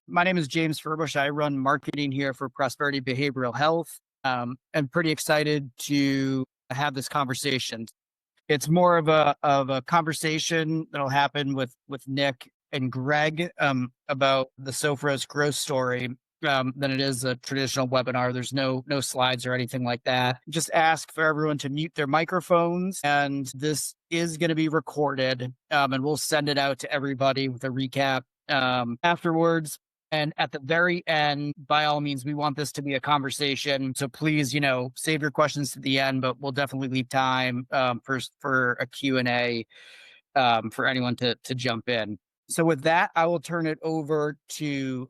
My name is James Furbush. I run marketing here for Prosperity Behavioral Health. I'm pretty excited to have this conversation. It's more of a conversation that'll happen with Nick and Greg about the Sophros growth story than it is a traditional webinar. There's no slides or anything like that. Just ask for everyone to mute their microphones, and this is going to be recorded, and we'll send it out to everybody with a recap afterwards. And at the very end, by all means, we want this to be a conversation. So please, save your questions to the end, but we'll definitely leave time for a Q&A for anyone to jump in. So with that, I will turn it over to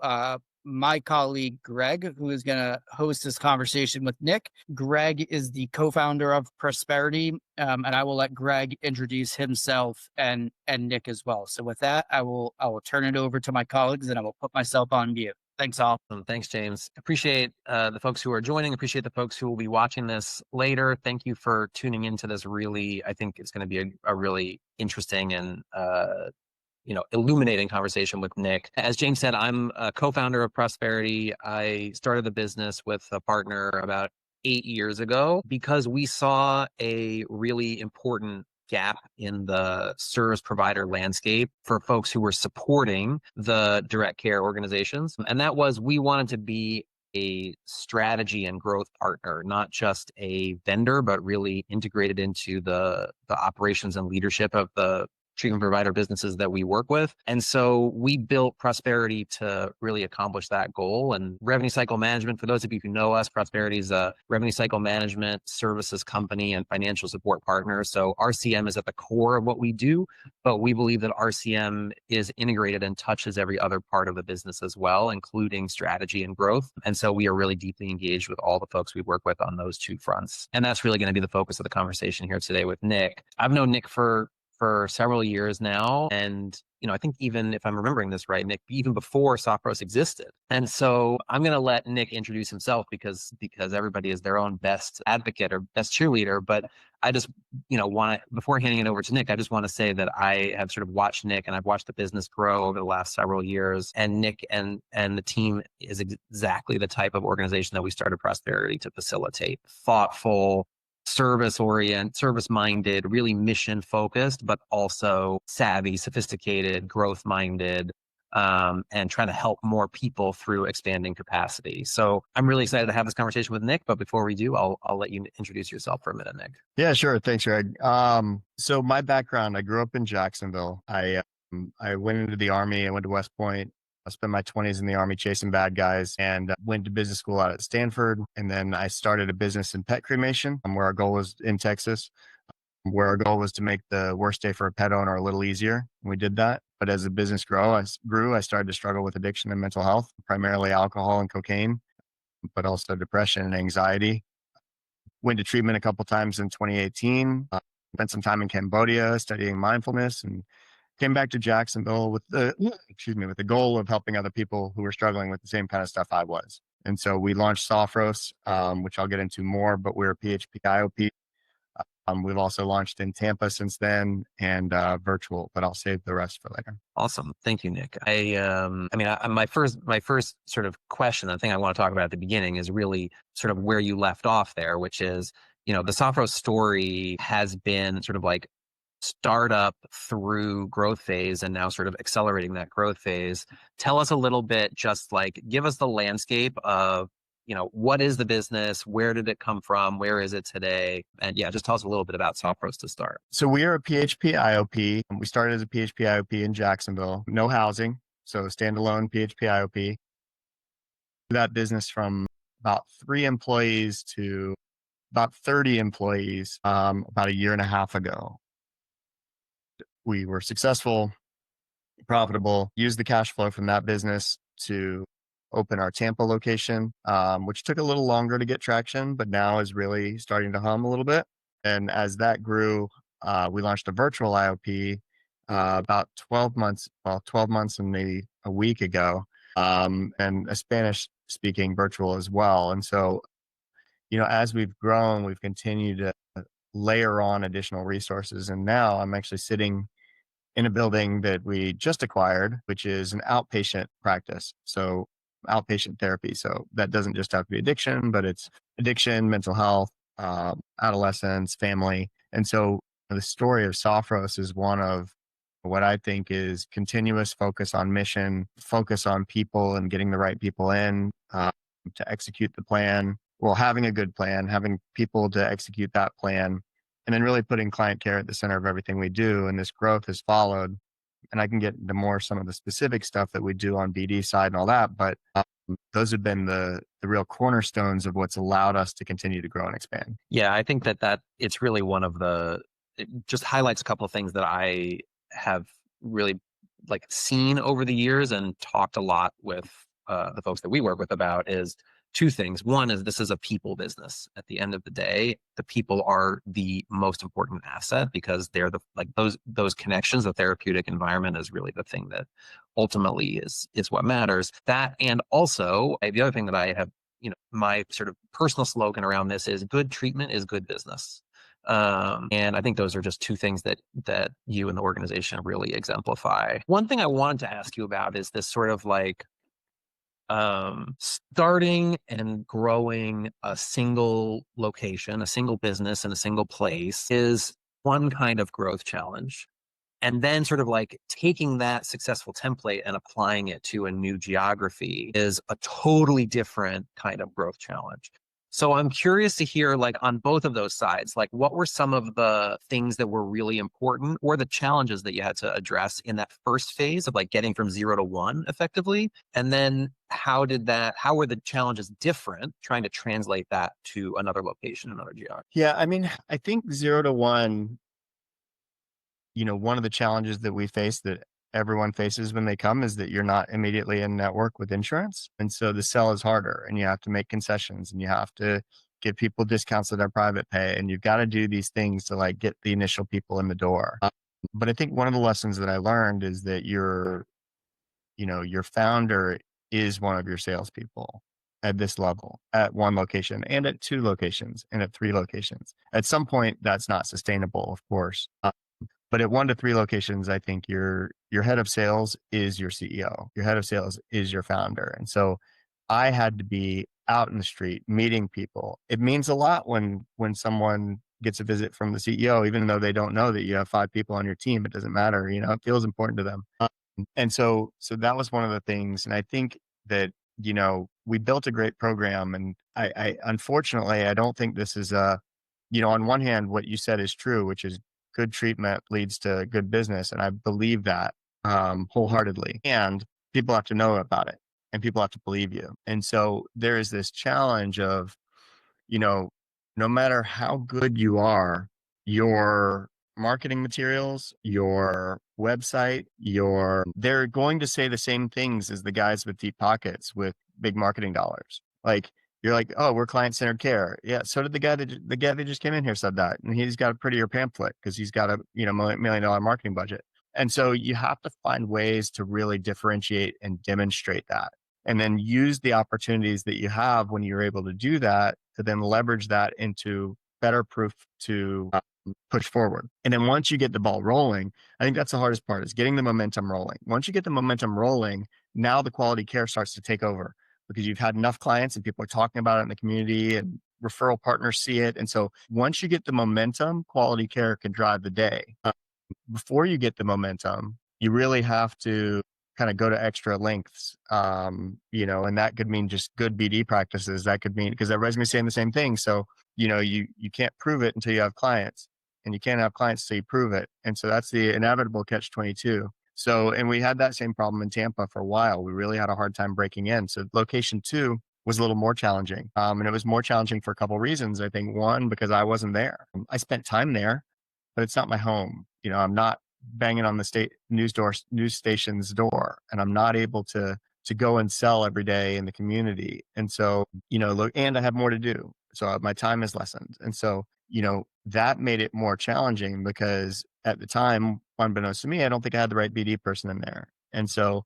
my colleague, Greg, who is going to host this conversation with Nick. Greg is the co-founder of Prosperity, and I will let Greg introduce himself and Nick as well. So with that, I will turn it over to my colleagues, and I will put myself on mute. Thanks all. Thanks, James. Appreciate the folks who are joining. Appreciate the folks who will be watching this later. Thank you for tuning into this. Really, I think it's going to be a really interesting and illuminating conversation with Nick. As James said, I'm a co-founder of Prosperity. I started the business with a partner about 8 years ago because we saw a really important gap in the service provider landscape for folks who were supporting the direct care organizations. And that was, we wanted to be a strategy and growth partner, not just a vendor, but really integrated into the operations and leadership of the treatment provider businesses that we work with. And so we built Prosperity to really accomplish that goal. And revenue cycle management, for those of you who know us, Prosperity is a revenue cycle management services company and financial support partner. So RCM is at the core of what we do, but we believe that RCM is integrated and touches every other part of the business as well, including strategy and growth. And so we are really deeply engaged with all the folks we work with on those two fronts. And that's really going to be the focus of the conversation here today with Nick. I've known Nick for several years now. And, I think even if I'm remembering this right, Nick, even before Sophros existed. And so I'm going to let Nick introduce himself because everybody is their own best advocate or best cheerleader. But I just, before handing it over to Nick, I just want to say that I have sort of watched Nick and I've watched the business grow over the last several years. And Nick and the team is exactly the type of organization that we started Prosperity to facilitate. Thoughtful, service-minded, really mission-focused, but also savvy, sophisticated, growth-minded, and trying to help more people through expanding capacity. So I'm really excited to have this conversation with Nick, but before we do, I'll let you introduce yourself for a minute, Nick. Yeah, sure. Thanks, Greg. So my background, I grew up in Jacksonville. I went into the Army. I went to West Point. I spent my 20s in the Army chasing bad guys and went to business school out at Stanford. And then I started a business in pet cremation where our goal was in Texas, where our goal was to make the worst day for a pet owner a little easier. And we did that. But as the business grew, I started to struggle with addiction and mental health, primarily alcohol and cocaine, but also depression and anxiety. Went to treatment a couple times in 2018, spent some time in Cambodia studying mindfulness, and came back to Jacksonville with the goal of helping other people who were struggling with the same kind of stuff I was. And so we launched Sophros, which I'll get into more, but we're a PHP IOP. We've also launched in Tampa since then and virtual, but I'll save the rest for later. Awesome. Thank you, Nick. My first sort of question, the thing I want to talk about at the beginning is really sort of where you left off there, which is, the Sophros story has been sort of like startup through growth phase and now sort of accelerating that growth phase. Tell us a little bit, just like give us the landscape of, what is the business? Where did it come from? Where is it today? And yeah, just tell us a little bit about Sophros to start. So we are a PHP IOP. We started as a PHP IOP in Jacksonville, no housing. So standalone PHP IOP. That business from about 3 employees to about 30 employees about a year and a half ago. We were successful, profitable, used the cash flow from that business to open our Tampa location, which took a little longer to get traction, but now is really starting to hum a little bit. And as that grew, we launched a virtual IOP about 12 months and maybe a week ago, and a Spanish speaking virtual as well. And so, as we've grown, we've continued to layer on additional resources. And now I'm actually sitting in a building that we just acquired, which is an outpatient practice. So outpatient therapy. So that doesn't just have to be addiction, but it's addiction, mental health, adolescence, family. And so the story of Sophros is one of what I think is continuous focus on mission, focus on people and getting the right people in to execute the plan. Well, having a good plan, having people to execute that plan, and then really putting client care at the center of everything we do. And this growth has followed. And I can get into more some of the specific stuff that we do on BD side and all that, but those have been the real cornerstones of what's allowed us to continue to grow and expand. Yeah, I think that it's really one of it just highlights a couple of things that I have really like seen over the years and talked a lot with the folks that we work with about is two things. One is this is a people business. At the end of the day, the people are the most important asset because they're those connections. The therapeutic environment is really the thing that ultimately is what matters. That, and also the other thing that I have, my sort of personal slogan around this is good treatment is good business. And I think those are just two things that you and the organization really exemplify. One thing I wanted to ask you about is this sort of like starting and growing a single location, a single business in a single place is one kind of growth challenge. And then sort of like taking that successful template and applying it to a new geography is a totally different kind of growth challenge. So I'm curious to hear, like, on both of those sides, like what were some of the things that were really important or the challenges that you had to address in that first phase of like getting from 0 to 1 effectively? And then how were the challenges different trying to translate that to another location, another geography? Yeah, I mean, I think 0 to 1, one of the challenges that we face that everyone faces when they come is that you're not immediately in network with insurance. And so the sell is harder and you have to make concessions and you have to give people discounts that are private pay. And you've got to do these things to like get the initial people in the door. But I think one of the lessons that I learned is that your founder is one of your salespeople at this level, at one location and at 2 locations and at 3 locations. At some point, that's not sustainable, of course. But at 1 to 3 locations, I think your head of sales is your CEO. Your head of sales is your founder. And so I had to be out in the street meeting people. It means a lot when someone gets a visit from the CEO, even though they don't know that you have 5 people on your team. It doesn't matter. It feels important to them. And so that was one of the things. And I think that, we built a great program. And I unfortunately, I don't think this is on one hand, what you said is true, which is good treatment leads to good business. And I believe that wholeheartedly. And people have to know about it and people have to believe you. And so there is this challenge of, no matter how good you are, your marketing materials, your website, they're going to say the same things as the guys with deep pockets with big marketing dollars. Like, you're like, oh, we're client-centered care. Yeah. So did the guy that just came in here said that, and he's got a prettier pamphlet because he's got a $1 million marketing budget. And so you have to find ways to really differentiate and demonstrate that, and then use the opportunities that you have when you're able to do that to then leverage that into better proof to push forward. And then once you get the ball rolling, I think that's the hardest part is getting the momentum rolling. Once you get the momentum rolling, now the quality care starts to take over, because you've had enough clients and people are talking about it in the community and referral partners see it. And so once you get the momentum, quality care can drive the day. Before you get the momentum, you really have to kind of go to extra lengths, and that could mean just good BD practices. That could mean, because everybody's saying the same thing. So, you can't prove it until you have clients, and you can't have clients till you prove it. And so that's the inevitable catch-22. So, and we had that same problem in Tampa for a while. We really had a hard time breaking in. So location 2 was a little more challenging. And it was more challenging for a couple of reasons. I think one, because I wasn't there. I spent time there, but it's not my home. I'm not banging on the news station's door, and I'm not able to go and sell every day in the community. And so, and I have more to do. So my time is lessened. And so, that made it more challenging because at the time, unbeknownst to me, I don't think I had the right BD person in there. And so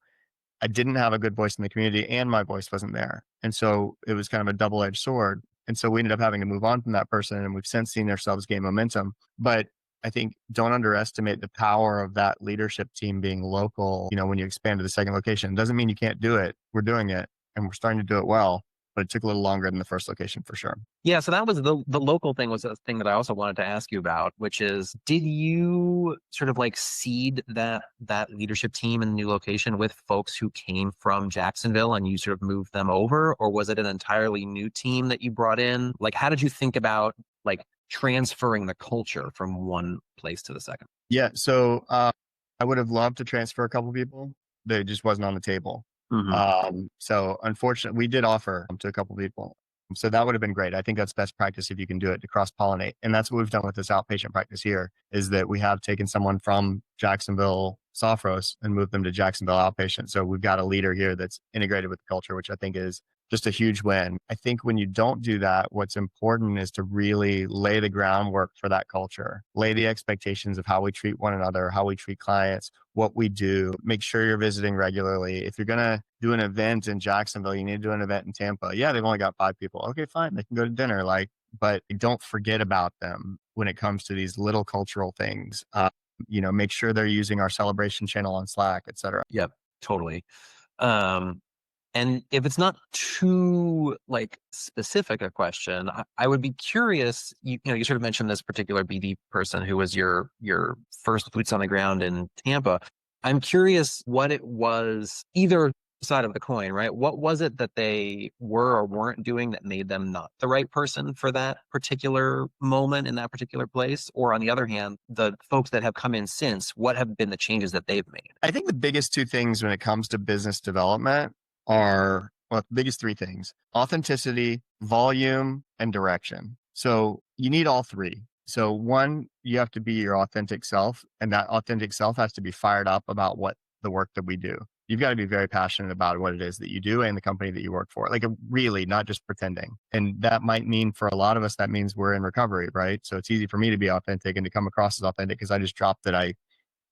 I didn't have a good voice in the community, and my voice wasn't there. And so it was kind of a double-edged sword. And so we ended up having to move on from that person, and we've since seen ourselves gain momentum. But I think don't underestimate the power of that leadership team being local. When you expand to the second location, it doesn't mean you can't do it. We're doing it and we're starting to do it well, but it took a little longer than the first location for sure. Yeah, so that was the local thing was a thing that I also wanted to ask you about, which is, did you sort of like seed that leadership team in the new location with folks who came from Jacksonville and you sort of moved them over, or was it an entirely new team that you brought in? Like, how did you think about like transferring the culture from one place to the second? Yeah. So I would have loved to transfer a couple people. They just wasn't on the table. So unfortunately, we did offer to a couple people. So that would have been great. I think that's best practice if you can do it, to cross-pollinate. And that's what we've done with this outpatient practice here, is that we have taken someone from Jacksonville Sophros and moved them to Jacksonville outpatient. So we've got a leader here that's integrated with the culture, which I think is just a huge win. I think when you don't do that, what's important is to really lay the groundwork for that culture, lay the expectations of how we treat one another, how we treat clients, what we do, make sure you're visiting regularly. If you're going to do an event in Jacksonville, you need to do an event in Tampa. Yeah, they've only got 5 people. Okay, fine. They can go to dinner. But don't forget about them when it comes to these little cultural things. Make sure they're using our celebration channel on Slack, et cetera. Yep, totally. And if it's not too like specific a question, I would be curious. You sort of mentioned this particular BD person who was your first boots on the ground in Tampa. I'm curious what it was, either side of the coin, right? What was it that they were or weren't doing that made them not the right person for that particular moment in that particular place? Or on the other hand, the folks that have come in since, what have been the changes that they've made? I think the biggest 2 things when it comes to business development are, the biggest 3 things: authenticity, volume, and direction. So you need all 3. So 1, you have to be your authentic self, and that authentic self has to be fired up about what the work that we do. You've got to be very passionate about what it is that you do and the company that you work for, like really, not just pretending. And that might mean, for a lot of us, that means we're in recovery, right? So it's easy for me to be authentic and to come across as authentic because I just dropped that I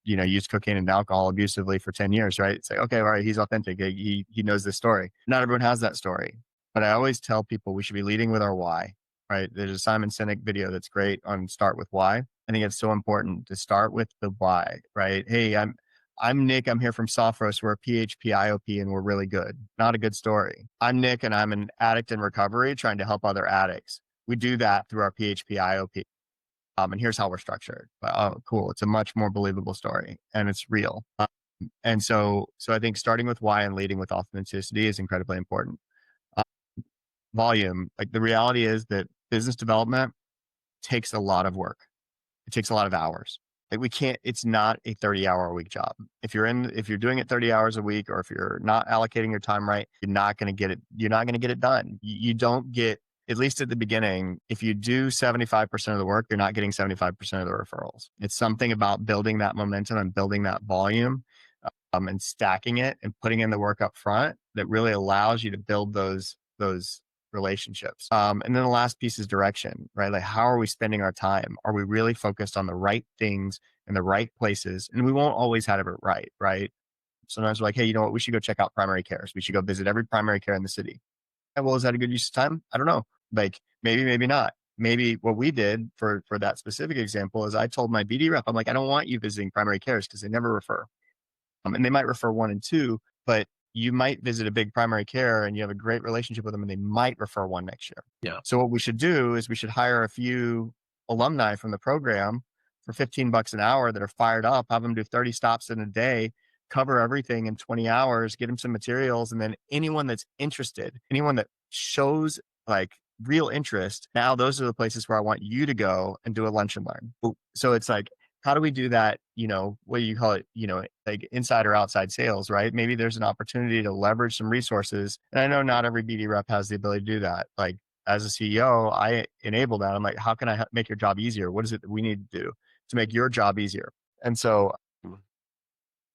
used cocaine and alcohol abusively for 10 years, right? It's like, okay, all right, he's authentic. He knows this story. Not everyone has that story, but I always tell people we should be leading with our why, right? There's a Simon Sinek video that's great on start with why. I think it's so important to start with the why, right? Hey, I'm Nick. I'm here from Sophros. We're a PHP IOP and we're really good. Not a good story. I'm Nick and I'm an addict in recovery trying to help other addicts. We do that through our PHP IOP. And here's how we're structured. Oh, cool. It's a much more believable story and it's real. And so I think starting with why and leading with authenticity is incredibly important. Volume, like the reality is that business development takes a lot of work. It takes a lot of hours. Like it's not a 30-hour a week job. If you're doing it 30 hours a week, or if you're not allocating your time right, you're not going to get it. You're not going to get it done. You don't get, at least at the beginning, if you do 75% of the work, you're not getting 75% of the referrals. It's something about building that momentum and building that volume, and stacking it and putting in the work up front that really allows you to build those relationships. And then the last piece is direction, right? Like, how are we spending our time? Are we really focused on the right things in the right places? And we won't always have it right? Sometimes we're like, hey, you know what? We should go check out primary cares. We should go visit every primary care in the city. Well, is that a good use of time? I don't know. Like maybe not. Maybe what we did for that specific example is I told my BD rep, I'm like, I don't want you visiting primary cares because they never refer. And they might refer 1 and 2, but you might visit a big primary care and you have a great relationship with them and they might refer 1 next year. Yeah. So what we should do is we should hire a few alumni from the program for $15 an hour that are fired up, have them do 30 stops in a day, cover everything in 20 hours, get them some materials. And then anyone that's interested, anyone that shows like real interest, now those are the places where I want you to go and do a lunch and learn. So it's like, how do we do that? What do you call it? Like inside or outside sales, right? Maybe there's an opportunity to leverage some resources. And I know not every BD rep has the ability to do that. Like as a CEO, I enable that. I'm like, how can I make your job easier? What is it that we need to do to make your job easier? And so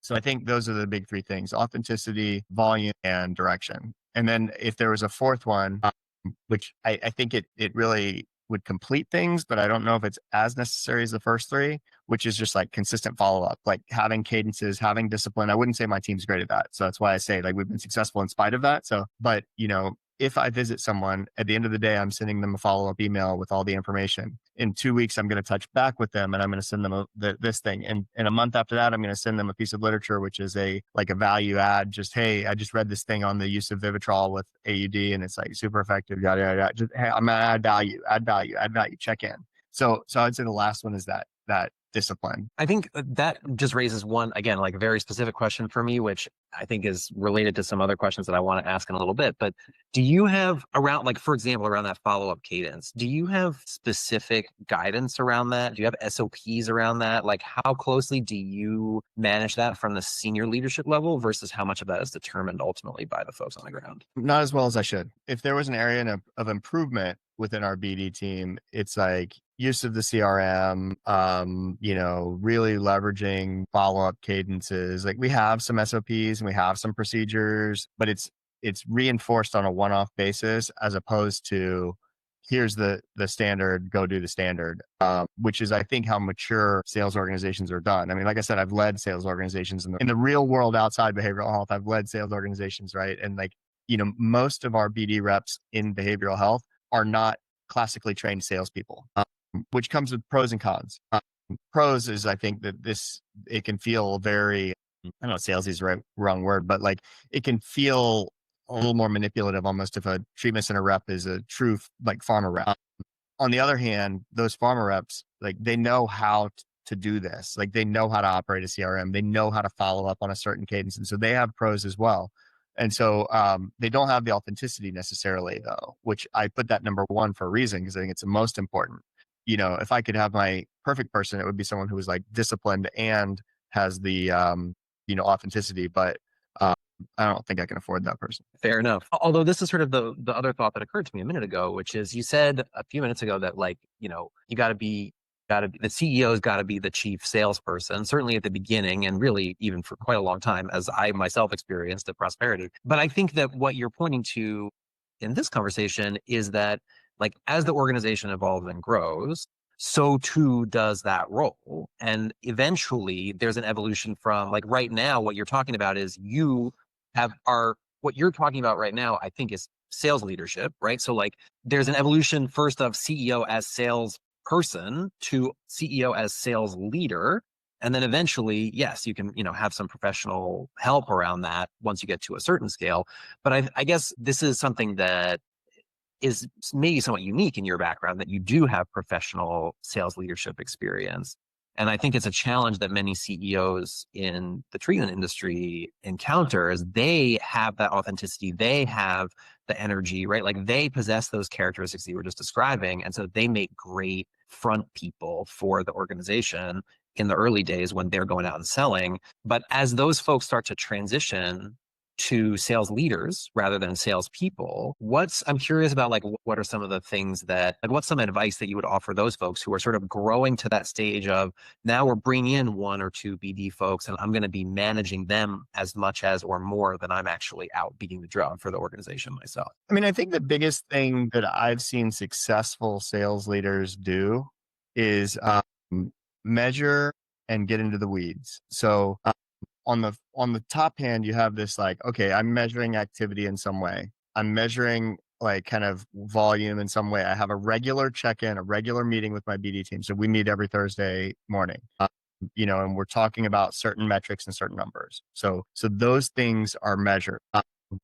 I think those are the big 3 things: authenticity, volume, and direction. And then if there was a 4th one, which I think it really would complete things, but I don't know if it's as necessary as the first 3, which is just like consistent follow-up, like having cadences, having discipline. I wouldn't say my team's great at that. So that's why I say like we've been successful in spite of that. So, but if I visit someone, at the end of the day, I'm sending them a follow-up email with all the information. In 2 weeks, I'm going to touch back with them and I'm going to send them this thing. And in a month after that, I'm going to send them a piece of literature, which is a value add. Just, hey, I just read this thing on the use of Vivitrol with AUD and it's like super effective. Yada, yada, yada. Just, hey, I'm going to add value, check in. So I'd say the last one is that discipline. I think that just raises one, again, like a very specific question for me, which I think is related to some other questions that I want to ask in a little bit. But do you have around, like, for example, around that follow-up cadence, do you have specific guidance around that? Do you have SOPs around that? Like, how closely do you manage that from the senior leadership level versus how much of that is determined ultimately by the folks on the ground? Not as well as I should. If there was an area of improvement within our BD team, it's like use of the CRM, really leveraging follow-up cadences. Like we have some SOPs and we have some procedures, but it's reinforced on a one-off basis as opposed to here's the standard, go do the standard, which is, I think, how mature sales organizations are done. I mean, like I said, I've led sales organizations in the real world outside behavioral health. I've led sales organizations, right? And like, most of our BD reps in behavioral health are not classically trained salespeople, which comes with pros and cons. Pros is, I think, that it can feel very, I don't know, salesy is the wrong word, but like it can feel a little more manipulative, almost if a treatment center rep is a true like pharma rep. On the other hand, those pharma reps, like they know how to do this. Like they know how to operate a CRM. They know how to follow up on a certain cadence. And so they have pros as well. And so they don't have the authenticity necessarily, though, which I put that number one for a reason, because I think it's the most important. If I could have my perfect person, it would be someone who was like disciplined and has the, authenticity. But I don't think I can afford that person. Fair enough. Although this is sort of the other thought that occurred to me a minute ago, which is you said a few minutes ago that like, you got to be the CEO's got to be the chief salesperson, certainly at the beginning and really even for quite a long time, as I myself experienced at Prosperity. But I think that what you're pointing to in this conversation is that like as the organization evolves and grows, so too does that role. And eventually there's an evolution from like right now, what you're talking about is what you're talking about right now, I think is sales leadership, right? So like there's an evolution first of CEO as salesperson to CEO as sales leader. And then eventually, yes, you can, have some professional help around that once you get to a certain scale. But I guess this is something that is maybe somewhat unique in your background, that you do have professional sales leadership experience. And I think it's a challenge that many CEOs in the treatment industry encounter is they have that authenticity. They have the energy, right? Like they possess those characteristics that you were just describing. And so they make great front people for the organization in the early days when they're going out and selling. But as those folks start to transition to sales leaders rather than salespeople, I'm curious about like, what are some of the things what's some advice that you would offer those folks who are sort of growing to that stage of now we're bringing in one or two BD folks and I'm going to be managing them as much as or more than I'm actually out beating the drum for the organization myself? I mean, I think the biggest thing that I've seen successful sales leaders do is measure and get into the weeds. So on the top hand, you have this like, okay, I'm measuring activity in some way. I'm measuring like kind of volume in some way. I have a regular check-in, a regular meeting with my BD team. So we meet every Thursday morning, and we're talking about certain metrics and certain numbers. So those things are measured.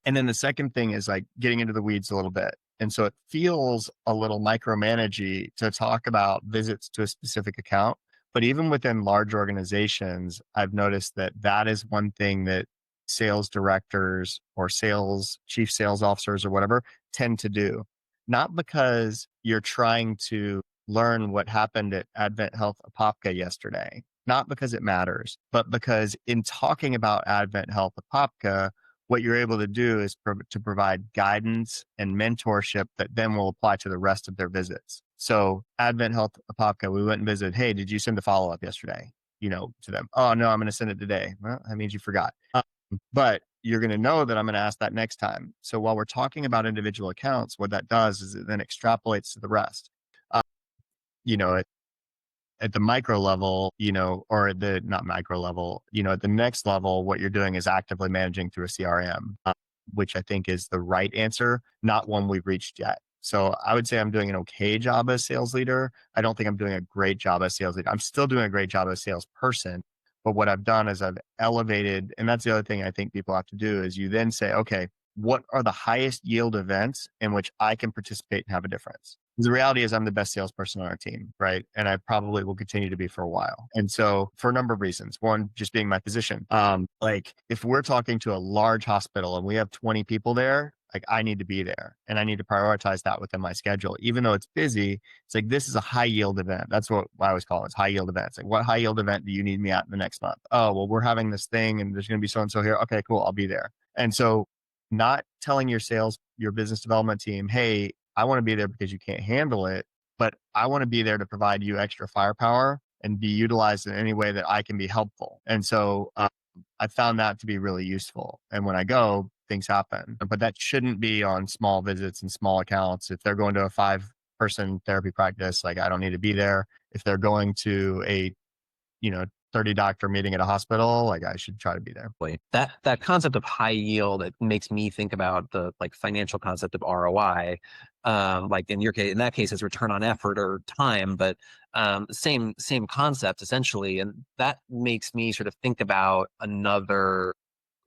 And then the second thing is like getting into the weeds a little bit. And so it feels a little micromanagey to talk about visits to a specific account. But even within large organizations, I've noticed that is one thing that sales directors or chief sales officers or whatever tend to do. Not because you're trying to learn what happened at Advent Health Apopka yesterday, not because it matters, but because in talking about Advent Health Apopka, what you're able to do is to provide guidance and mentorship that then will apply to the rest of their visits. So Advent Health Apopka, we went and visited. Hey, did you send the follow-up yesterday? To them. Oh, no, I'm going to send it today. Well, that means you forgot. But you're going to know that I'm going to ask that next time. So while we're talking about individual accounts, what that does is it then extrapolates to the rest. At the micro level, or not micro level, at the next level, what you're doing is actively managing through a CRM. which I think is the right answer, not one we've reached yet. So I would say I'm doing an okay job as sales leader. I don't think I'm doing a great job as sales leader. I'm still doing a great job as salesperson. But what I've done is I've elevated, and that's the other thing I think people have to do is you then say, okay, what are the highest yield events in which I can participate and have a difference? The reality is I'm the best salesperson on our team, right? And I probably will continue to be for a while. And so for a number of reasons, one, just being my position, like if we're talking to a large hospital and we have 20 people there, like I need to be there and I need to prioritize that within my schedule. Even though it's busy, it's like, this is a high yield event. That's what I always call it. It's high yield events. Like what high yield event do you need me at in the next month? Oh, well, we're having this thing and there's going to be so-and-so here. Okay, cool. I'll be there. And so not telling your business development team, hey, I want to be there because you can't handle it, but I want to be there to provide you extra firepower and be utilized in any way that I can be helpful. And so I found that to be really useful. And when I go, things happen, but that shouldn't be on small visits and small accounts. If they're going to a 5-person therapy practice, like I don't need to be there. If they're going to a, 30 doctor meeting at a hospital, like I should try to be there. That concept of high yield, it makes me think about the like financial concept of ROI. Like in that case, it's return on effort or time, but same concept essentially. And that makes me sort of think about another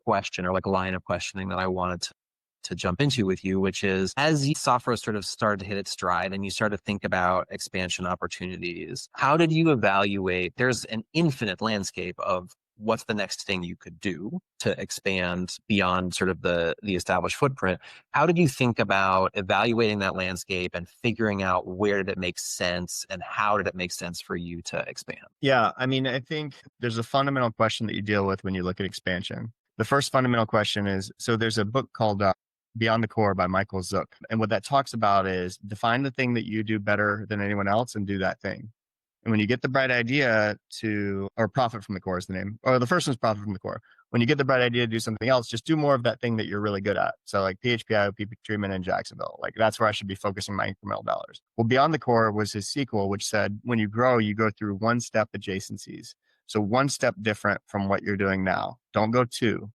question or like a line of questioning that I wanted to jump into with you, which is as Sophros sort of started to hit its stride and you start to think about expansion opportunities, how did you evaluate? There's an infinite landscape of what's the next thing you could do to expand beyond sort of the established footprint. How did you think about evaluating that landscape and figuring out where did it make sense and how did it make sense for you to expand? Yeah, I mean, I think there's a fundamental question that you deal with when you look at expansion. The first fundamental question is, so there's a book called Beyond the Core by Michael Zook. And what that talks about is define the thing that you do better than anyone else and do that thing. And when you get the bright idea or profit from the core is the name, or the first one's profit from the core. When you get the bright idea to do something else, just do more of that thing that you're really good at. So like PHP, IOP treatment in Jacksonville, like that's where I should be focusing my incremental dollars. Well, Beyond the Core was his sequel, which said, when you grow, you go through one step adjacencies. So one step different from what you're doing now. Don't go two.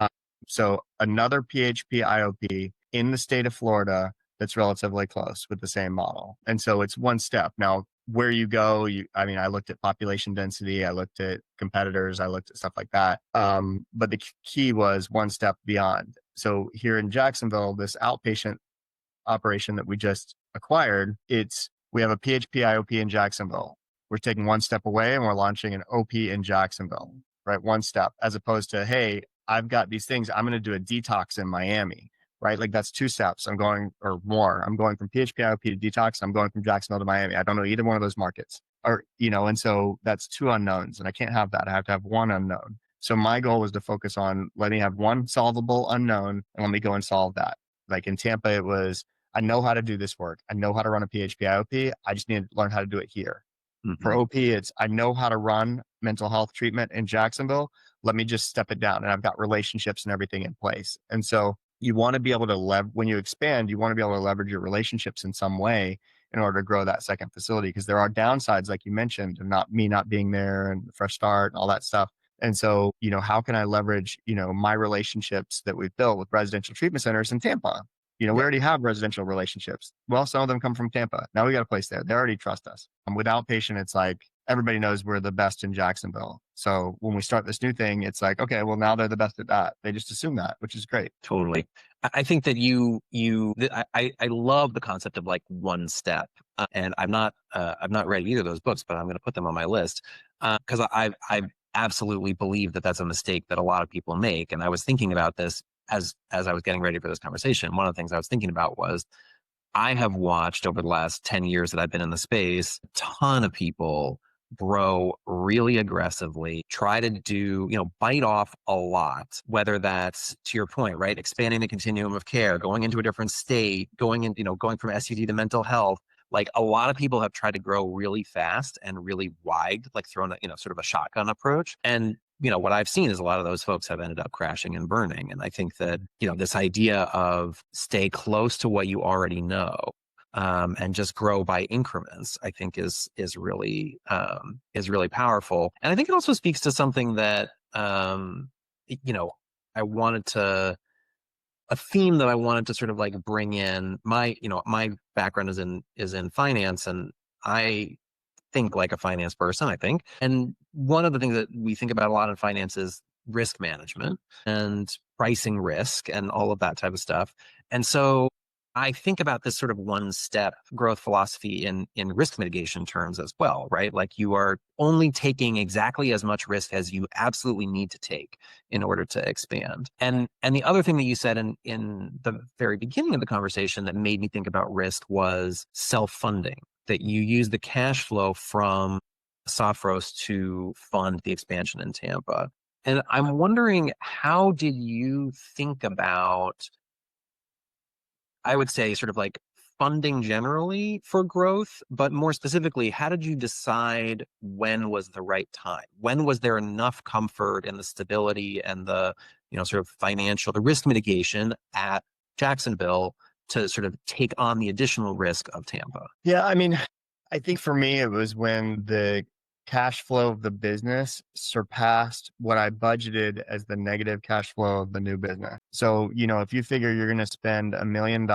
So another PHP, IOP in the state of Florida that's relatively close with the same model. And so it's one step. Now, where you go, I looked at population density, I looked at competitors, I looked at stuff like that. But the key was one step beyond. So here in Jacksonville, this outpatient operation that we just acquired, we have a PHP IOP in Jacksonville. We're taking one step away and we're launching an OP in Jacksonville, right? One step, as opposed to, hey, I've got these things, I'm going to do a detox in Miami, right? Like that's 2 steps. I'm going from PHP IOP to detox. I'm going from Jacksonville to Miami. I don't know either one of those markets and so that's 2 unknowns and I can't have that. I have to have one unknown. So my goal was to focus on, let me have one solvable unknown and let me go and solve that. Like in Tampa, it was, I know how to do this work. I know how to run a PHP IOP. I just need to learn how to do it here. Mm-hmm. For OP, it's, I know how to run mental health treatment in Jacksonville. Let me just step it down. And I've got relationships and everything in place. And so you want to be able to when you expand, you want to be able to leverage your relationships in some way in order to grow that second facility. Because there are downsides, like you mentioned, of not being there and fresh start and all that stuff. And so, how can I leverage, my relationships that we've built with residential treatment centers in Tampa? We already have residential relationships. Well, some of them come from Tampa. Now we got a place there. They already trust us. With outpatient, it's like everybody knows we're the best in Jacksonville. So when we start this new thing, it's like, okay, well, now they're the best at that. They just assume that, which is great. Totally. I think that I love the concept of like one step. And I've not read either of those books, but I'm going to put them on my list because I absolutely believe that that's a mistake that a lot of people make. And I was thinking about this as I was getting ready for this conversation. One of the things I was thinking about was I have watched over the last 10 years that I've been in the space, a ton of people grow really aggressively, try to do, bite off a lot, whether that's, to your point, right, expanding the continuum of care, going into a different state, going from SUD to mental health. Like a lot of people have tried to grow really fast and really wide, like throwing sort of a shotgun approach. And what I've seen is a lot of those folks have ended up crashing and burning. And I think that, this idea of stay close to what you already know and just grow by increments, I think is really powerful. And I think it also speaks to something that, I wanted to a theme that I wanted to sort of like bring in. My background is in finance, and I think like a finance person, I think. And one of the things that we think about a lot in finance is risk management and pricing risk and all of that type of stuff. And so I think about this sort of one step growth philosophy in risk mitigation terms as well, right? Like you are only taking exactly as much risk as you absolutely need to take in order to expand. And the other thing that you said in the very beginning of the conversation that made me think about risk was self-funding, that you use the cash flow from Sophros to fund the expansion in Tampa. And I'm wondering, how did you think about, I would say, sort of like funding generally for growth, but more specifically, how did you decide when was the right time? When was there enough comfort in the stability and the, sort of financial, the risk mitigation at Jacksonville to sort of take on the additional risk of Tampa? Yeah, I mean, I think for me, it was when the cash flow of the business surpassed what I budgeted as the negative cash flow of the new business. So, if you figure you're going to spend $1 million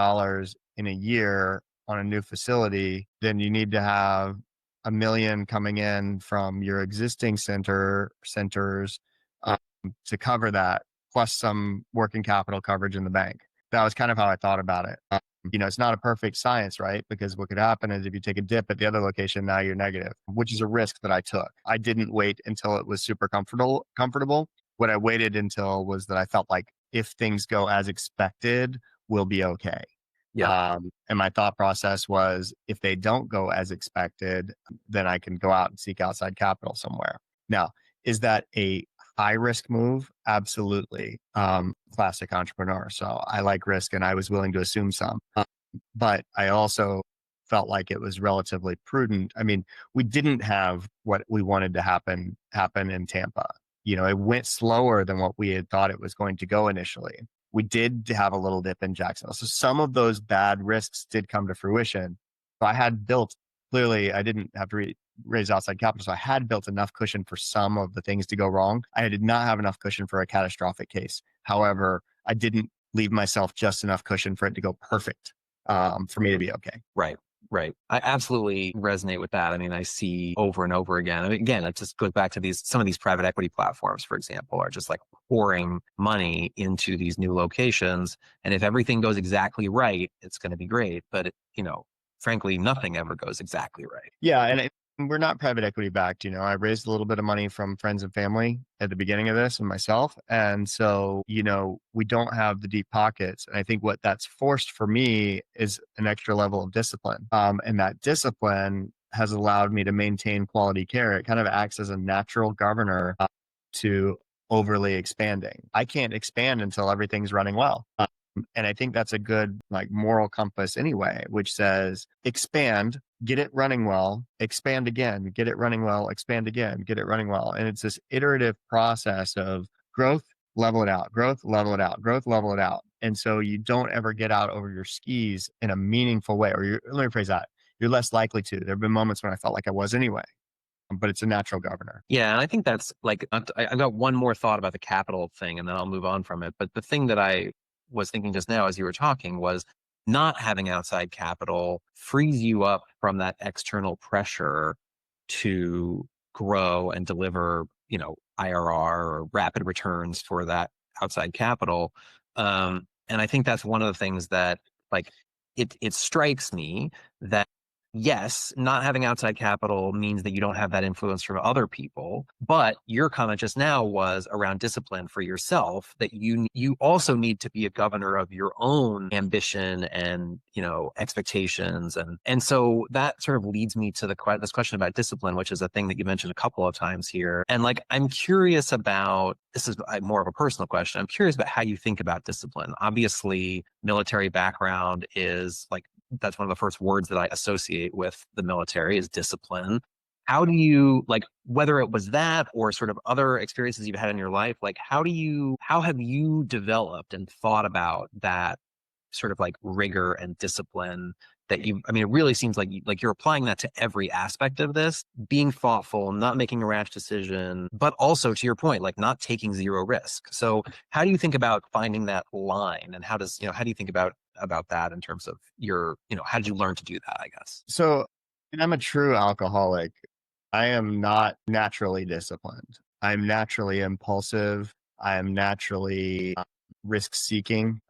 in a year on a new facility, then you need to have $1 million coming in from your existing centers to cover that, plus some working capital coverage in the bank. That was kind of how I thought about it. It's not a perfect science, right? Because what could happen is if you take a dip at the other location, now you're negative, which is a risk that I took. I didn't wait until it was super comfortable. What I waited until was that I felt like if things go as expected, we'll be okay. Yeah. And my thought process was, if they don't go as expected, then I can go out and seek outside capital somewhere. Now, is that a high risk move? Absolutely. Classic entrepreneur. So I like risk and I was willing to assume some. But I also felt like it was relatively prudent. I mean, we didn't have what we wanted to happen in Tampa. It went slower than what we had thought it was going to go initially. We did have a little dip in Jacksonville. So some of those bad risks did come to fruition. So I had built, clearly, I didn't have to raise outside capital. So I had built enough cushion for some of the things to go wrong. I did not have enough cushion for a catastrophic case. However, I didn't leave myself just enough cushion for it to go perfect for me to be okay. Right. Right. I absolutely resonate with that. I mean, I see over and over again. I mean, again, it just goes back to some of these private equity platforms, for example, are just like pouring money into these new locations. And if everything goes exactly right, it's going to be great. But, frankly, nothing ever goes exactly right. Yeah. And we're not private equity backed. I raised a little bit of money from friends and family at the beginning of this and myself. And so, we don't have the deep pockets. And I think what that's forced for me is an extra level of discipline. And that discipline has allowed me to maintain quality care. It kind of acts as a natural governor to overly expanding. I can't expand until everything's running well. And I think that's a good moral compass anyway, which says expand, get it running well, expand again, get it running well, expand again, get it running well. And it's this iterative process of growth, level it out, growth, level it out, growth, level it out. And so you don't ever get out over your skis in a meaningful way, or let me phrase that. You're less likely to. There have been moments when I felt like I was anyway, but it's a natural governor. Yeah. And I think that's I've got one more thought about the capital thing and then I'll move on from it. But the thing that I was thinking just now as you were talking was not having outside capital frees you up from that external pressure to grow and deliver, IRR or rapid returns for that outside capital. And I think that's one of the things that it strikes me that yes, not having outside capital means that you don't have that influence from other people. But your comment just now was around discipline for yourself, that you also need to be a governor of your own ambition and, expectations. And so that sort of leads me to this question about discipline, which is a thing that you mentioned a couple of times here. And I'm curious about, this is more of a personal question. I'm curious about how you think about discipline. Obviously, military background is that's one of the first words that I associate with the military is discipline. How do you whether it was that or sort of other experiences you've had in your life, how have you developed and thought about that sort of rigor and discipline that I mean, it really seems like you're applying that to every aspect of this, being thoughtful, not making a rash decision, but also to your point, like not taking zero risk. So how do you think about finding that line, and how do you think about that in terms of how did you learn to do that, I guess? So I'm a true alcoholic. I am not naturally disciplined. I'm naturally impulsive. I am naturally risk seeking,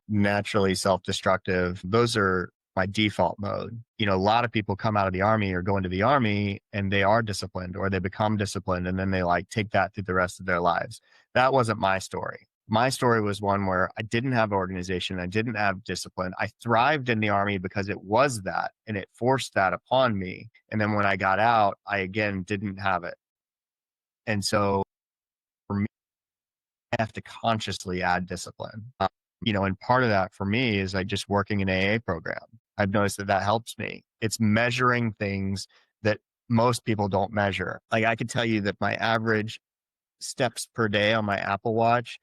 naturally self destructive. Those are my default mode. A lot of people come out of the army or go into the army and they are disciplined, or they become disciplined, and then they like take that through the rest of their lives. That wasn't my story. My story was one where I didn't have organization. I didn't have discipline. I thrived in the army because it was that, and it forced that upon me. And then when I got out, I again didn't have it. And so for me, I have to consciously add discipline. And part of that for me is like just working an AA program. I've noticed that helps me. It's measuring things that most people don't measure. Like I could tell you that my average steps per day on my Apple Watch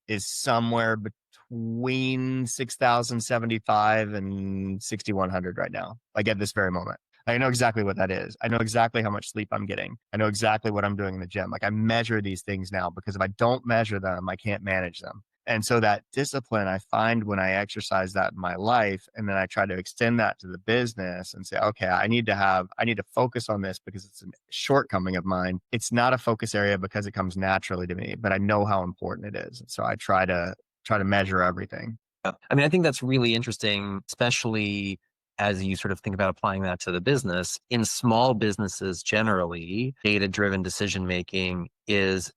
is somewhere between 6,075 and 6,100 right now, like at this very moment. I know exactly what that is. I know exactly how much sleep I'm getting. I know exactly what I'm doing in the gym. Like I measure these things now, because if I don't measure them, I can't manage them. And so that discipline I find when I exercise that in my life, and then I try to extend that to the business and say, okay, I need to focus on this because it's a shortcoming of mine. It's not a focus area because it comes naturally to me, but I know how important it is. So I try to measure everything. I mean, I think that's really interesting, especially as you sort of think about applying that to the business. In small businesses, generally, data-driven decision-making is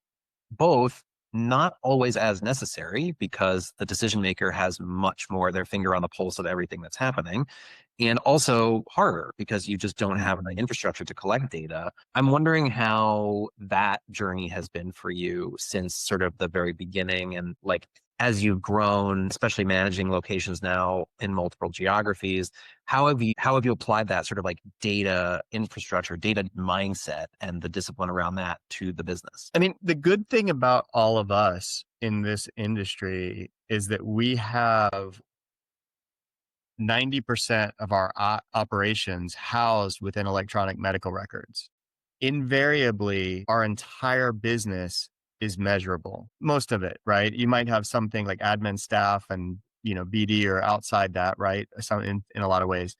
both not always as necessary, because the decision maker has much more their finger on the pulse of everything that's happening, and also harder because you just don't have the infrastructure to collect data. I'm wondering how that journey has been for you since sort of the very beginning, and like as you've grown, especially managing locations now in multiple geographies. How have you applied that sort of like data infrastructure, data mindset, and the discipline around that to the business? I mean, the good thing about all of us in this industry is that we have 90% of our operations housed within electronic medical records. Invariably, our entire business is measurable. Most of it, right? You might have something like admin staff and, BD or outside that, right? Some in a lot of ways.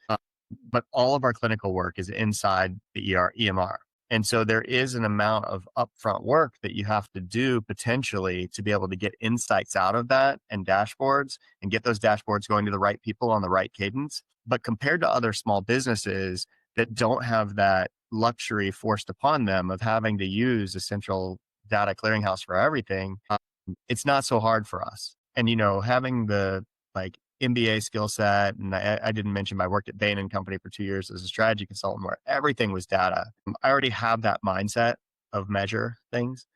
But all of our clinical work is inside the EMR. And so there is an amount of upfront work that you have to do potentially to be able to get insights out of that and dashboards, and get those dashboards going to the right people on the right cadence. But compared to other small businesses that don't have that luxury forced upon them of having to use a central data clearinghouse for everything, it's not so hard for us. And, having the like MBA skill set. And I didn't mention I worked at Bain & Company for 2 years as a strategy consultant where everything was data. I already have that mindset of measure things.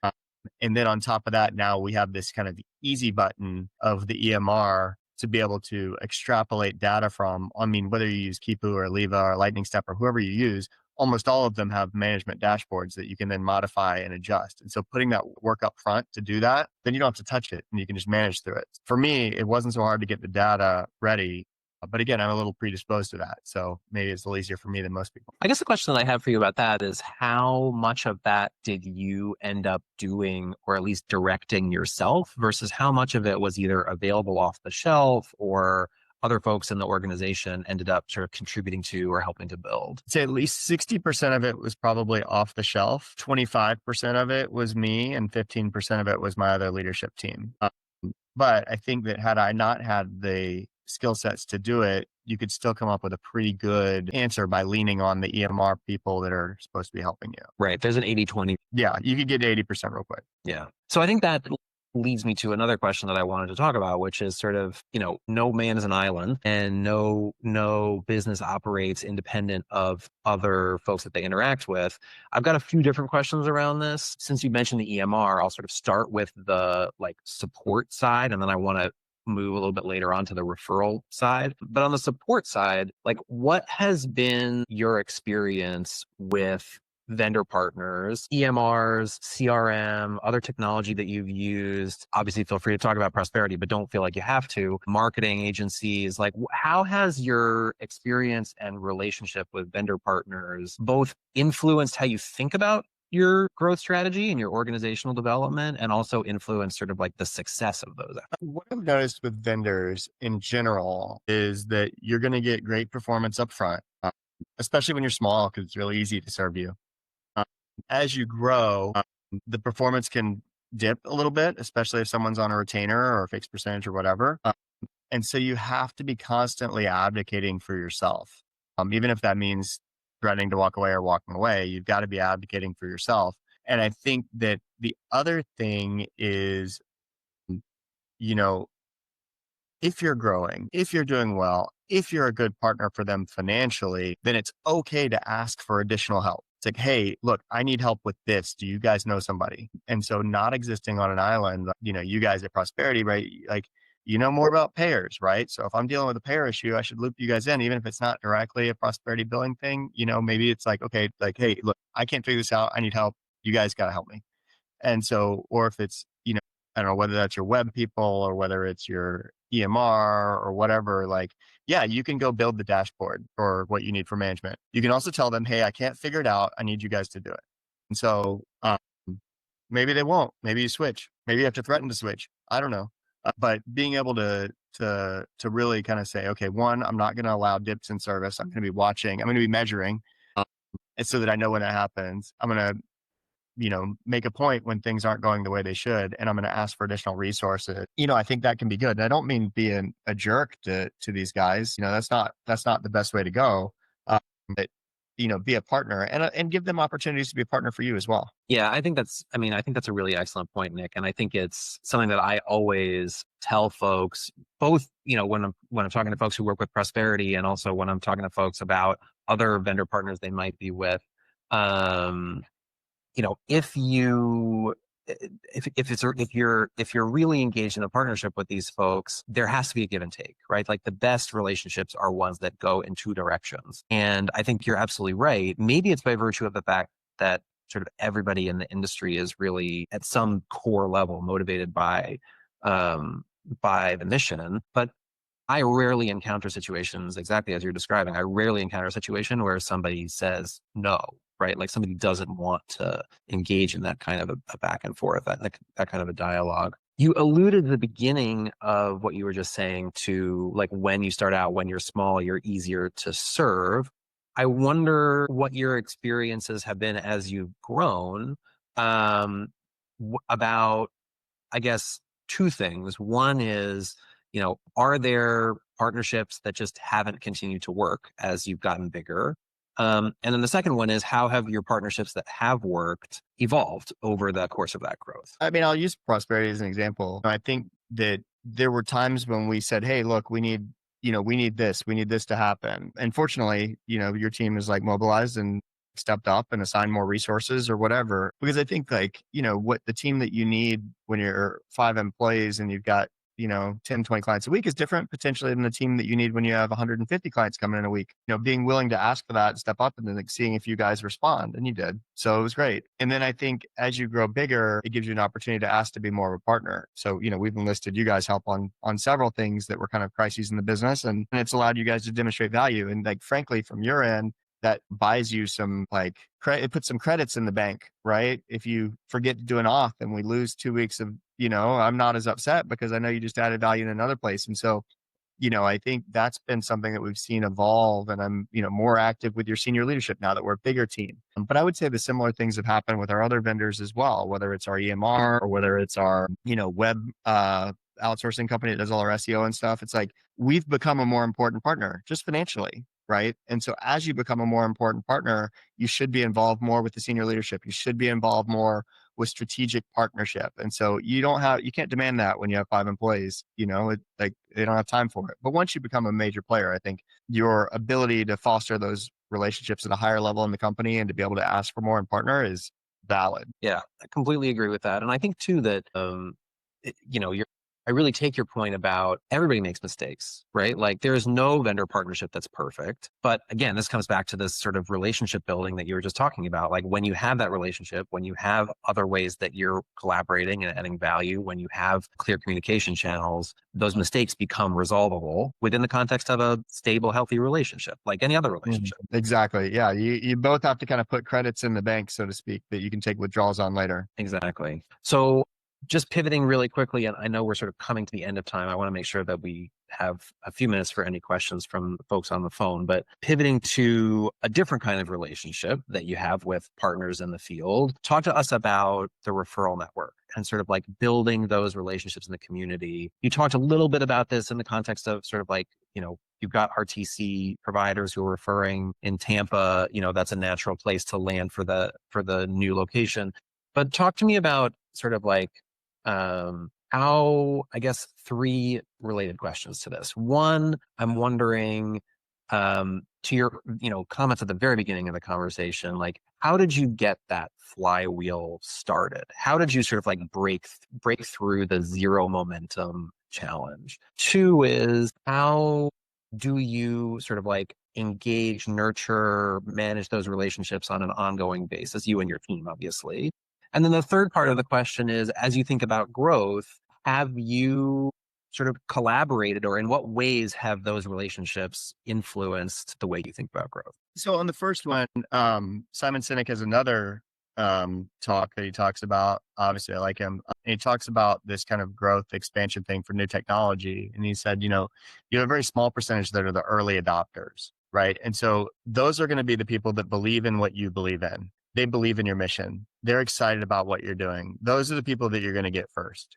And then on top of that, now we have this kind of easy button of the EMR to be able to extrapolate data from. I mean, whether you use Kipu or Leva or Lightning Step or whoever you use, almost all of them have management dashboards that you can then modify and adjust. And so putting that work up front to do that, then you don't have to touch it and you can just manage through it. For me, it wasn't so hard to get the data ready. But again, I'm a little predisposed to that. So maybe it's a little easier for me than most people. I guess the question that I have for you about that is, how much of that did you end up doing, or at least directing yourself, versus how much of it was either available off the shelf or other folks in the organization ended up sort of contributing to or helping to build? I'd say at least 60% of it was probably off the shelf. 25% of it was me, and 15% of it was my other leadership team. But I think that had I not had the skill sets to do it, you could still come up with a pretty good answer by leaning on the EMR people that are supposed to be helping you. Right. There's an 80-20. Yeah, you could get 80% real quick. Yeah. So I think that leads me to another question that I wanted to talk about, which is sort of, no man is an island, and no business operates independent of other folks that they interact with. I've got a few different questions around this. Since you mentioned the EMR, I'll sort of start with the support side, and then I want to move a little bit later on to the referral side. But on the support side, what has been your experience with vendor partners, EMRs, CRM, other technology that you've used. Obviously, feel free to talk about Prosperity, but don't feel like you have to. Marketing agencies, like how has your experience and relationship with vendor partners both influenced how you think about your growth strategy and your organizational development, and also influence sort of like the success of those efforts? What I've noticed with vendors in general is that you're going to get great performance up front, especially when you're small, because it's really easy to serve you. Uh, as you grow, the performance can dip a little bit, especially if someone's on a retainer or a fixed percentage or whatever. And so you have to be constantly advocating for yourself. Even if that means threatening to walk away or walking away, you've got to be advocating for yourself. And I think that the other thing is, you know, if you're growing, if you're doing well, if you're a good partner for them financially, then it's okay to ask for additional help. It's like, hey, look, I need help with this. Do you guys know somebody? And so not existing on an island, you guys at Prosperity, right? Like, you know more about payers, right? So if I'm dealing with a payer issue, I should loop you guys in, even if it's not directly a Prosperity billing thing. Maybe it's like, okay, like, hey, look, I can't figure this out. I need help. You guys got to help me. And so, or if it's, I don't know, whether that's your web people or whether it's your EMR or whatever, like, yeah, you can go build the dashboard for what you need for management. You can also tell them, hey, I can't figure it out. I need you guys to do it. And so maybe they won't. Maybe you switch. Maybe you have to threaten to switch. I don't know. But being able to really kind of say, okay, one, I'm not going to allow dips in service. I'm going to be watching. I'm going to be measuring, and so that I know when that happens. I'm going to make a point when things aren't going the way they should, and I'm going to ask for additional resources. I think that can be good. And I don't mean being a jerk to these guys. That's not the best way to go. But be a partner and give them opportunities to be a partner for you as well. Yeah, I think that's a really excellent point, Nick. And I think it's something that I always tell folks, both, when I'm talking to folks who work with Prosperity, and also when I'm talking to folks about other vendor partners they might be with. If you're really engaged in a partnership with these folks, there has to be a give and take, right? Like the best relationships are ones that go in two directions. And I think you're absolutely right. Maybe it's by virtue of the fact that sort of everybody in the industry is really at some core level motivated by the mission. But I rarely encounter situations exactly as you're describing. I rarely encounter a situation where somebody says no, right? Like somebody doesn't want to engage in that kind of a back and forth, that kind of a dialogue. You alluded at the beginning of what you were just saying to, like, when you start out, when you're small, you're easier to serve. I wonder what your experiences have been as you've grown, about, I guess, two things. One is, are there partnerships that just haven't continued to work as you've gotten bigger? And then the second one is, how have your partnerships that have worked evolved over the course of that growth? I mean, I'll use Prosperity as an example. I think that there were times when we said, hey, look, we need this to happen. And fortunately, your team is like mobilized and stepped up and assigned more resources or whatever. Because I think what the team that you need when you're 5 employees and you've got 10, 20 clients a week is different potentially than the team that you need when you have 150 clients coming in a week. Being willing to ask for that, step up, and then seeing if you guys respond, and you did. So it was great. And then I think as you grow bigger, it gives you an opportunity to ask to be more of a partner. So, we've enlisted you guys help on several things that were kind of crises in the business, and it's allowed you guys to demonstrate value. And frankly, from your end, that buys you some it puts some credits in the bank, right? If you forget to do an auth and we lose 2 weeks of, I'm not as upset because I know you just added value in another place. And so, I think that's been something that we've seen evolve, and I'm, more active with your senior leadership now that we're a bigger team. But I would say the similar things have happened with our other vendors as well, whether it's our EMR or whether it's our, web, outsourcing company that does all our SEO and stuff. It's like, we've become a more important partner just financially. Right. And so as you become a more important partner, you should be involved more with the senior leadership. You should be involved more with strategic partnership. And so you can't demand that when you have 5 employees, they don't have time for it. But once you become a major player, I think your ability to foster those relationships at a higher level in the company and to be able to ask for more and partner is valid. Yeah, I completely agree with that. And I think too that, I really take your point about everybody makes mistakes, right? Like there's no vendor partnership that's perfect. But again, this comes back to this sort of relationship building that you were just talking about. Like when you have that relationship, when you have other ways that you're collaborating and adding value, when you have clear communication channels, those mistakes become resolvable within the context of a stable, healthy relationship, like any other relationship. Exactly. Yeah. You both have to kind of put credits in the bank, so to speak, that you can take withdrawals on later. Exactly. So just pivoting really quickly, and I know we're sort of coming to the end of time. I want to make sure that we have a few minutes for any questions from the folks on the phone, but pivoting to a different kind of relationship that you have with partners in the field, talk to us about the referral network and sort of like building those relationships in the community. You talked a little bit about this in the context of sort of like, you've got RTC providers who are referring in Tampa, that's a natural place to land for the new location. But talk to me about sort of like, how, I guess, three related questions to this. One, I'm wondering, to your, comments at the very beginning of the conversation, like, how did you get that flywheel started? How did you sort of like break through the zero momentum challenge? Two is, how do you sort of like engage, nurture, manage those relationships on an ongoing basis, you and your team, obviously? And then the third part of the question is, as you think about growth, have you sort of collaborated, or in what ways have those relationships influenced the way you think about growth? So on the first one, Simon Sinek has another talk that he talks about. Obviously, I like him. And he talks about this kind of growth expansion thing for new technology. And he said, you have a very small percentage that are the early adopters, right? And so those are going to be the people that believe in what you believe in. They believe in your mission. They're excited about what you're doing. Those are the people that you're going to get first.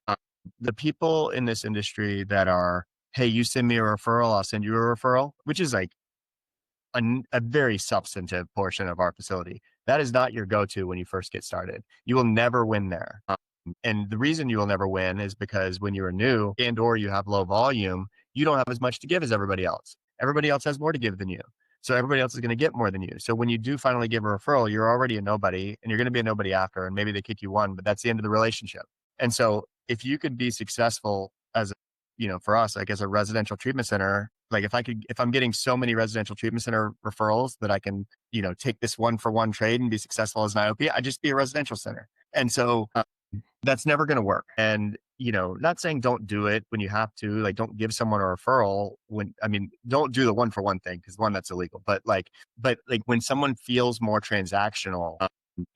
The people in this industry that are, hey, you send me a referral, I'll send you a referral, which is like a very substantive portion of our facility. That is not your go-to when you first get started. You will never win there. And the reason you will never win is because when you're new and or you have low volume, you don't have as much to give as everybody else. Everybody else has more to give than you. So everybody else is going to get more than you. So when you do finally give a referral, you're already a nobody, and you're going to be a nobody after, and maybe they kick you one, but that's the end of the relationship. And so if you could be successful as, for us, like as a residential treatment center, like if I'm getting so many residential treatment center referrals that I can, take this one for one trade and be successful as an IOP, I just be a residential center. And so that's never going to work. And, not saying don't do it when you have to, like, don't give someone a referral don't do the one for one thing, because one, that's illegal. But when someone feels more transactional,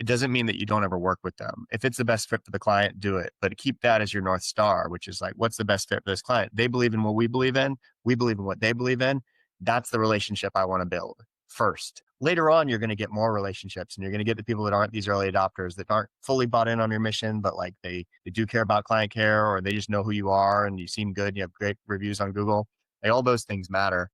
it doesn't mean that you don't ever work with them. If it's the best fit for the client, do it. But keep that as your North Star, which is like, what's the best fit for this client? They believe in what we believe in. We believe in what they believe in. That's the relationship I want to build first. Later on, you're going to get more relationships, and you're going to get the people that aren't these early adopters, that aren't fully bought in on your mission, but like they do care about client care, or they just know who you are and you seem good and you have great reviews on Google. Like, all those things matter.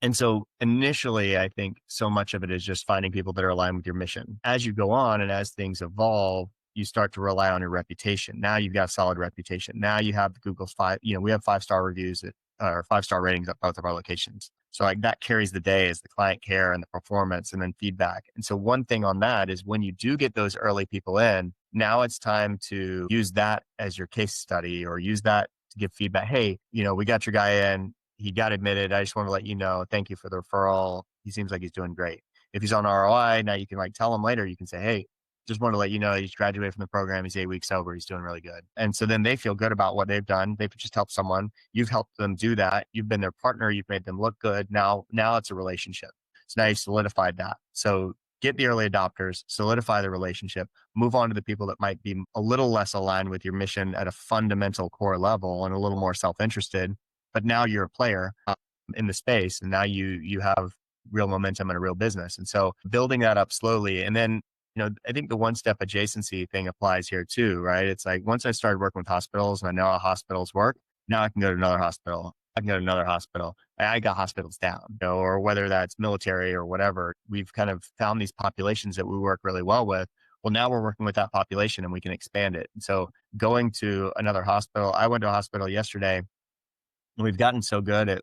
And so initially, I think so much of it is just finding people that are aligned with your mission. As you go on and as things evolve, you start to rely on your reputation. Now you've got a solid reputation. Now you have the Google's we have 5-star reviews or 5-star ratings at both of our locations. So like that carries the day, as the client care and the performance and then feedback. And so one thing on that is, when you do get those early people in, now it's time to use that as your case study, or use that to give feedback. Hey, we got your guy in. He got admitted. I just want to let you know, thank you for the referral. He seems like he's doing great. If he's on ROI, now you can tell him later, you can say, hey, just want to let you know he's graduated from the program. He's 8 weeks sober. He's doing really good. And so then they feel good about what they've done. They've just helped someone. You've helped them do that. You've been their partner. You've made them look good. Now it's a relationship. So now you've solidified that. So get the early adopters, solidify the relationship, move on to the people that might be a little less aligned with your mission at a fundamental core level and a little more self-interested. But now you're a player in the space, and now you have real momentum and a real business. And so building that up slowly. And then, I think the one-step adjacency thing applies here too, right? It's like, once I started working with hospitals and I know how hospitals work, now I can go to another hospital. I can go to another hospital. I got hospitals down, or whether that's military or whatever. We've kind of found these populations that we work really well with. Well, now we're working with that population and we can expand it. And so going to another hospital, I went to a hospital yesterday, and we've gotten so good at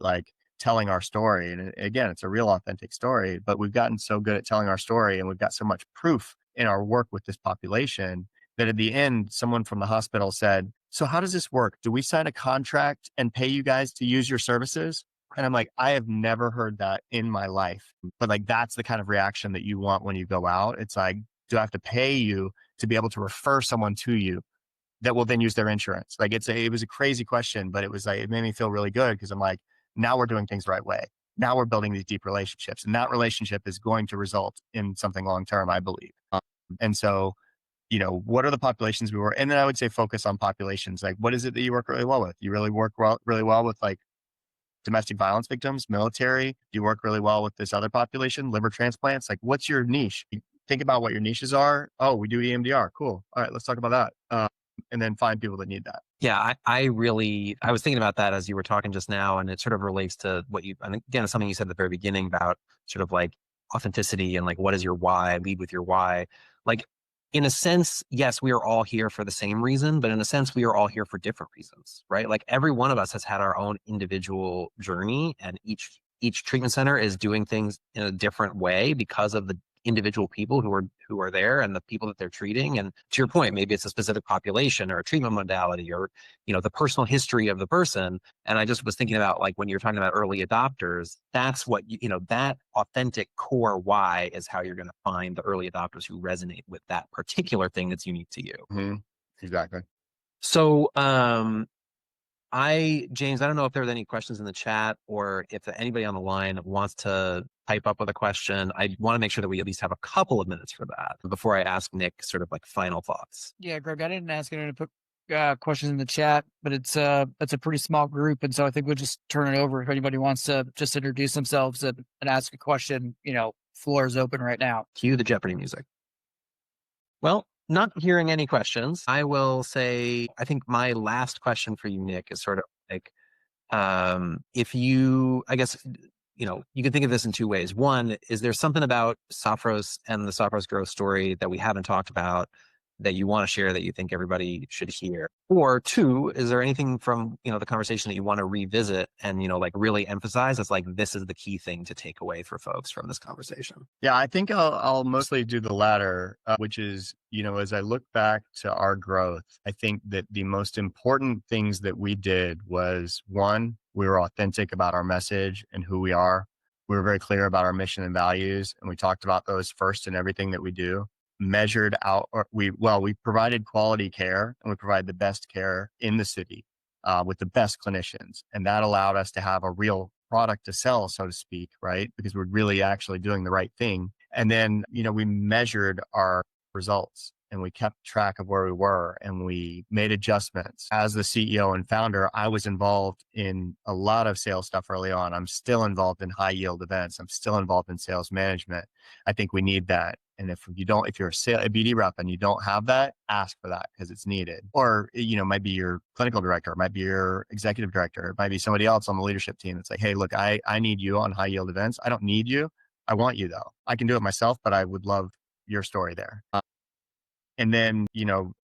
telling our story. And again, it's a real authentic story, but we've gotten so good at telling our story, and we've got so much proof in our work with this population that at the end, someone from the hospital said, "So how does this work? Do we sign a contract and pay you guys to use your services?" And I'm like, I have never heard that in my life. But like, that's the kind of reaction that you want when you go out. It's like, do I have to pay you to be able to refer someone to you that will then use their insurance? Like it was a crazy question, but it was like, it made me feel really good because I'm like, now we're doing things the right way. Now we're building these deep relationships, and that relationship is going to result in something long-term, I believe. And so, what are the populations we work? And then I would say focus on populations. Like, what is it that you work really well with? You really work really well with like domestic violence victims, military. Do you work really well with this other population, liver transplants? Like, what's your niche? Think about what your niches are. Oh, we do EMDR. Cool. All right, let's talk about that. And then find people that need that. Yeah, I was thinking about that as you were talking just now, and it sort of relates to I think, again, it's something you said at the very beginning about sort of like authenticity and like, what is your why? Lead with your why. Like, in a sense, yes, we are all here for the same reason, but in a sense, we are all here for different reasons, right? Like every one of us has had our own individual journey, and each treatment center is doing things in a different way because of the individual people who are there and the people that they're treating. And to your point, maybe it's a specific population or a treatment modality or, the personal history of the person. And I just was thinking about like when you're talking about early adopters, that's what, that authentic core why is how you're going to find the early adopters who resonate with that particular thing that's unique to you. Mm-hmm. Exactly. So, James, I don't know if there's any questions in the chat or if anybody on the line wants to type up with a question. I want to make sure that we at least have a couple of minutes for that before I ask Nick sort of like final thoughts. Yeah, Greg, I didn't ask anyone to put questions in the chat, but it's a pretty small group. And so I think we'll just turn it over if anybody wants to just introduce themselves and ask a question. Floor is open right now. Cue the Jeopardy music. Well, not hearing any questions, I will say, I think my last question for you, Nick, is sort of like, if you, I guess, you can think of this in two ways. One, is there something about Sophros and the Sophros growth story that we haven't talked about that you want to share that you think everybody should hear? Or two, is there anything from, the conversation that you want to revisit and, like really emphasize as like, this is the key thing to take away for folks from this conversation? Yeah, I think I'll mostly do the latter, which is, as I look back to our growth, I think that the most important things that we did was one, we were authentic about our message and who we are. We were very clear about our mission and values, and we talked about those first in everything that we do. Measured out, we provided quality care, and we provide the best care in the city with the best clinicians. And that allowed us to have a real product to sell, so to speak, right? Because we're really actually doing the right thing. And then, we measured our results and we kept track of where we were and we made adjustments. As the CEO and founder, I was involved in a lot of sales stuff early on. I'm still involved in high yield events. I'm still involved in sales management. I think we need that. And if you're a BD rep and you don't have that, ask for that because it's needed. Or, it might be your clinical director, it might be your executive director, it might be somebody else on the leadership team. It's like, hey, look, I need you on high yield events. I don't need you. I want you though. I can do it myself, but I would love your story there. And then,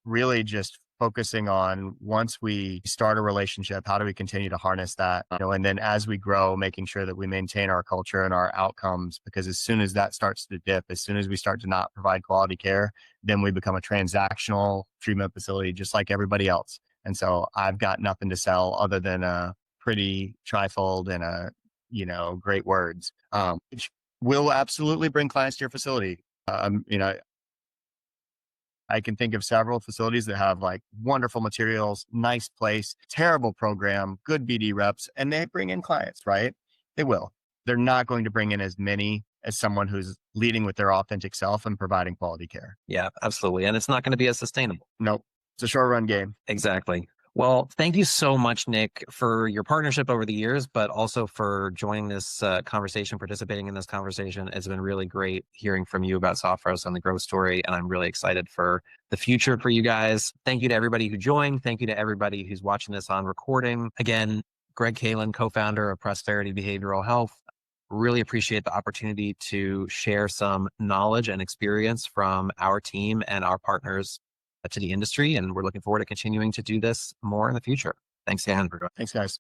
really just focusing on once we start a relationship, how do we continue to harness that? And then as we grow, making sure that we maintain our culture and our outcomes, because as soon as that starts to dip, as soon as we start to not provide quality care, then we become a transactional treatment facility, just like everybody else. And so I've got nothing to sell other than a pretty trifold and great words, which will absolutely bring clients to your facility. I can think of several facilities that have like wonderful materials, nice place, terrible program, good BD reps, and they bring in clients, right? They will. They're not going to bring in as many as someone who's leading with their authentic self and providing quality care. Yeah, absolutely. And it's not going to be as sustainable. Nope. It's a short run game. Exactly. Well, thank you so much, Nick, for your partnership over the years, but also for joining this conversation, participating in this conversation. It's been really great hearing from you about Sophros and the growth story, and I'm really excited for the future for you guys. Thank you to everybody who joined. Thank you to everybody who's watching this on recording. Again, Greg Keilin, co-founder of Prosperity Behavioral Health. Really appreciate the opportunity to share some knowledge and experience from our team and our partners to the industry. And we're looking forward to continuing to do this more in the future. Thanks again. Thanks, guys.